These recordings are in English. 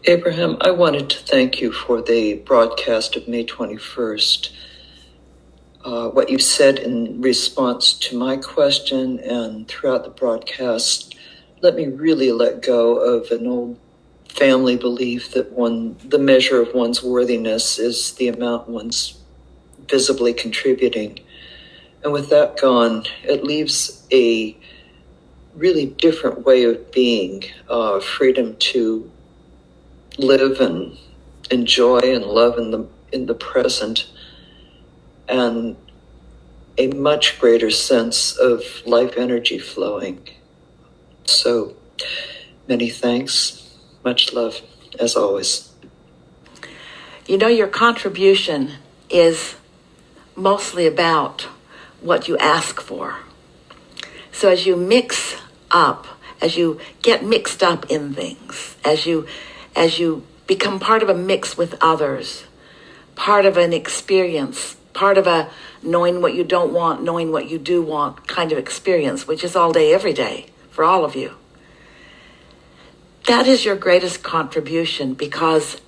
Abraham, I wanted to thank you for the broadcast of May 21st. What you said in response to my question and throughout the broadcast let me really let go of an old family belief that the measure of one's worthiness is the amount one's visibly contributing. And with that gone, it leaves a really different way of being, freedom to live and enjoy and love in the present, and a much greater sense of life energy flowing. So many thanks, much love, as always. You know, your contribution is mostly about what you ask for. So as you mix up, as you get mixed up in things, as you become part of a mix with others, part of an experience, part of a knowing what you don't want, knowing what you do want kind of experience, which is all day, every day for all of you. That is your greatest contribution, because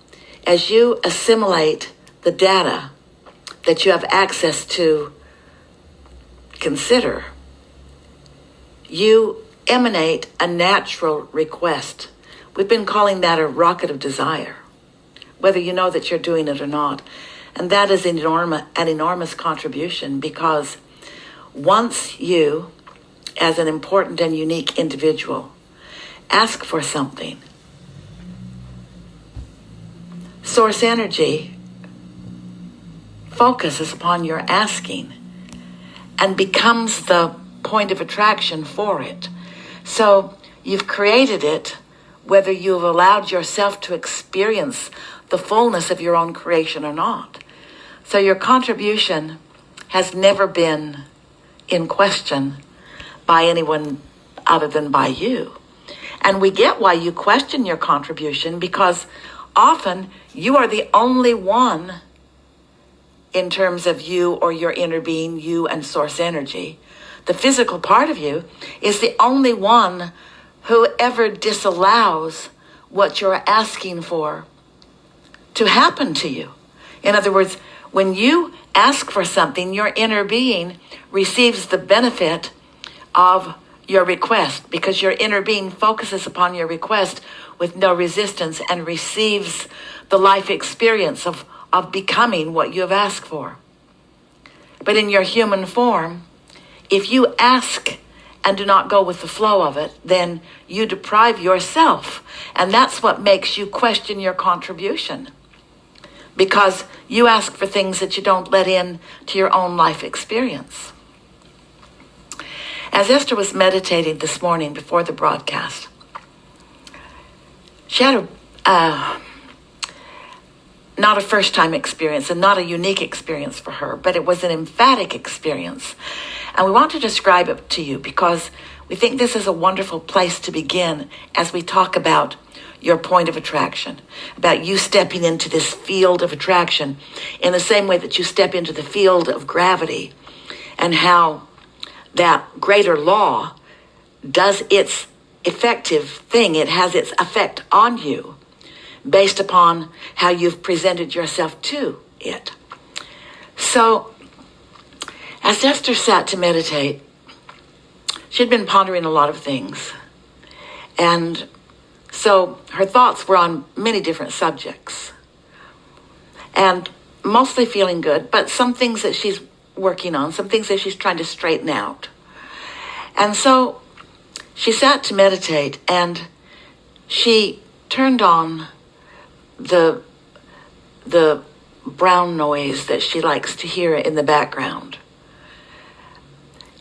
as you assimilate the data that you have access to consider, you emanate a natural request. We've been calling that a rocket of desire, whether you know that you're doing it or not. And that is an enormous contribution, because once you, as an important and unique individual, ask for something, source energy focuses upon your asking and becomes the point of attraction for it. So you've created it, whether you've allowed yourself to experience the fullness of your own creation or not. So your contribution has never been in question by anyone other than by you. And we get why you question your contribution, because often you are the only one, in terms of you or your inner being, you and source energy. The physical part of you is the only one who ever disallows what you're asking for to happen to you. In other words, when you ask for something, your inner being receives the benefit of your request, because your inner being focuses upon your request with no resistance and receives the life experience of becoming what you have asked for. But in your human form, if you ask and do not go with the flow of it, then you deprive yourself. And that's what makes you question your contribution, because you ask for things that you don't let in to your own life experience. As Esther was meditating this morning before the broadcast, she had not a first-time experience and not a unique experience for her, but it was an emphatic experience. And we want to describe it to you because we think this is a wonderful place to begin as we talk about your point of attraction, about you stepping into this field of attraction in the same way that you step into the field of gravity, and how that greater law does its effective thing. It has its effect on you based upon how you've presented yourself to it. So, as Esther sat to meditate, she'd been pondering a lot of things. And so her thoughts were on many different subjects. And mostly feeling good, but some things that she's working on, some things that she's trying to straighten out. And so she sat to meditate, and she turned on the brown noise that she likes to hear in the background,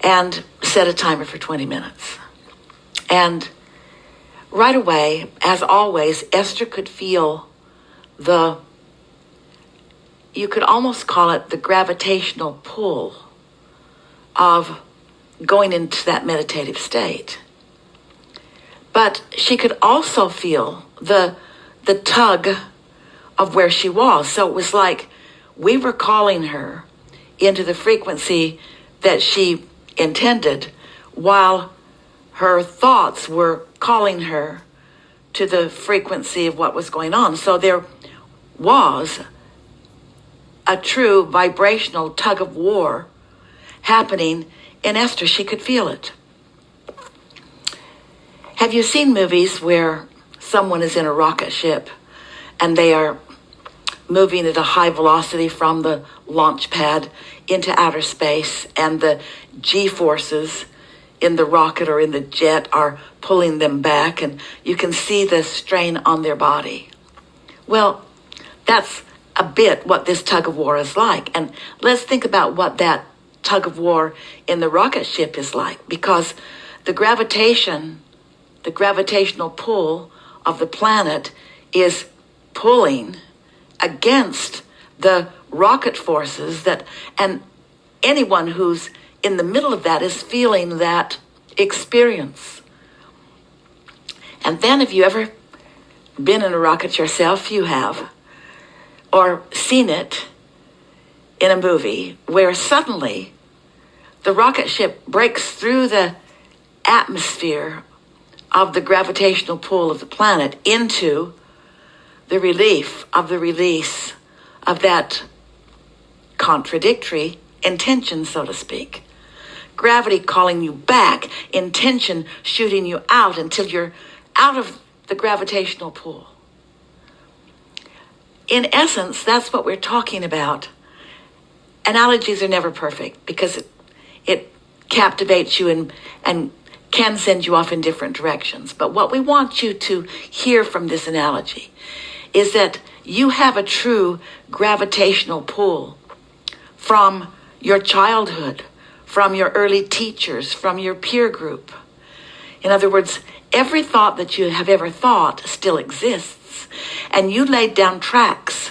and set a timer for 20 minutes. And right away, as always, Esther could feel you could almost call it the gravitational pull of going into that meditative state. But she could also feel the tug of where she was. So it was like we were calling her into the frequency that she intended, while her thoughts were calling her to the frequency of what was going on. So there was a true vibrational tug of war happening in Esther. She could feel it. Have you seen movies where someone is in a rocket ship and they are moving at a high velocity from the launch pad into outer space, and the G-forces in the rocket or in the jet are pulling them back, and you can see the strain on their body? Well, that's a bit what this tug of war is like. And let's think about what that tug of war in the rocket ship is like, because the gravitational pull of the planet is pulling against the rocket forces and anyone who's in the middle of that is feeling that experience. And then, have you ever been in a rocket yourself? You have. Or seen it in a movie where suddenly the rocket ship breaks through the atmosphere of the gravitational pull of the planet into the relief of the release of that contradictory intention, so to speak. Gravity calling you back, intention shooting you out until you're out of the gravitational pull. In essence, that's what we're talking about. Analogies are never perfect because it captivates you and can send you off in different directions. But what we want you to hear from this analogy is that you have a true gravitational pull from your childhood, from your early teachers, from your peer group. In other words, every thought that you have ever thought still exists, and you laid down tracks.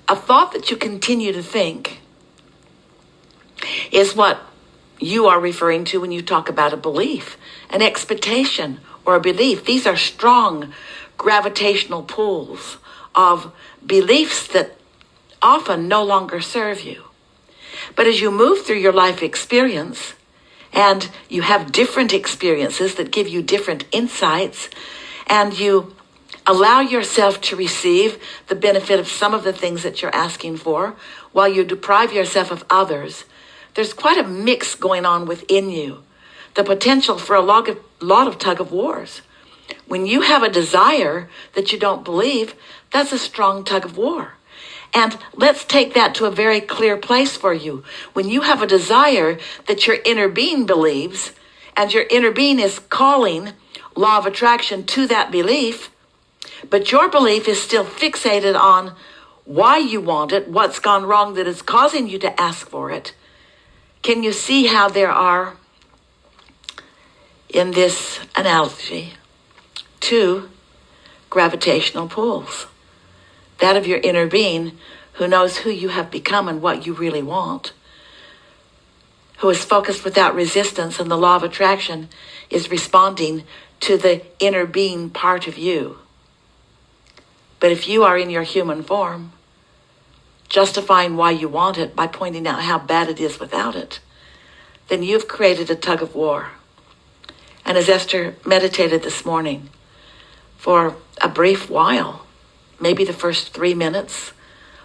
A thought that you continue to think is what you are referring to when you talk about a belief, an expectation, or a belief. These are strong gravitational pulls of beliefs that often no longer serve you. But as you move through your life experience, and you have different experiences that give you different insights, and you allow yourself to receive the benefit of some of the things that you're asking for, while you deprive yourself of others, there's quite a mix going on within you. The potential for a lot of tug of wars. When you have a desire that you don't believe, that's a strong tug of war. And let's take that to a very clear place for you. When you have a desire that your inner being believes, and your inner being is calling law of attraction to that belief, but your belief is still fixated on why you want it, what's gone wrong that is causing you to ask for it, can you see how there are, in this analogy, two gravitational pulls? That of your inner being, who knows who you have become and what you really want, who is focused without resistance, and the law of attraction is responding to the inner being part of you. But if you are in your human form, justifying why you want it by pointing out how bad it is without it, then you've created a tug of war. And as Esther meditated this morning for a brief while, maybe the first 3 minutes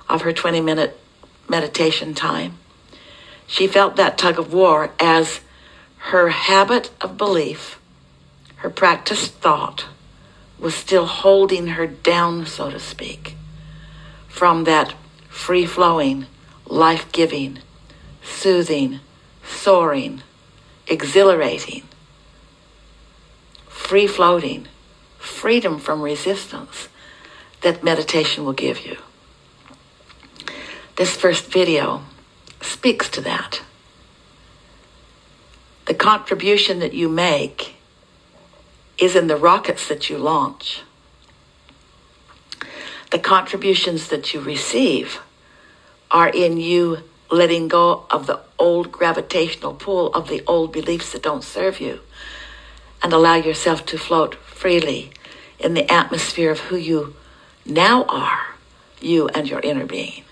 of her 20-minute meditation time, she felt that tug of war as her habit of belief, her practiced thought, was still holding her down, so to speak, from that free-flowing, life-giving, soothing, soaring, exhilarating, free-floating, freedom from resistance that meditation will give you. This first video speaks to that. The contribution that you make is in the rockets that you launch. The contributions that you receive are in you letting go of the old gravitational pull of the old beliefs that don't serve you, and allow yourself to float freely in the atmosphere of who you now are, you and your inner being.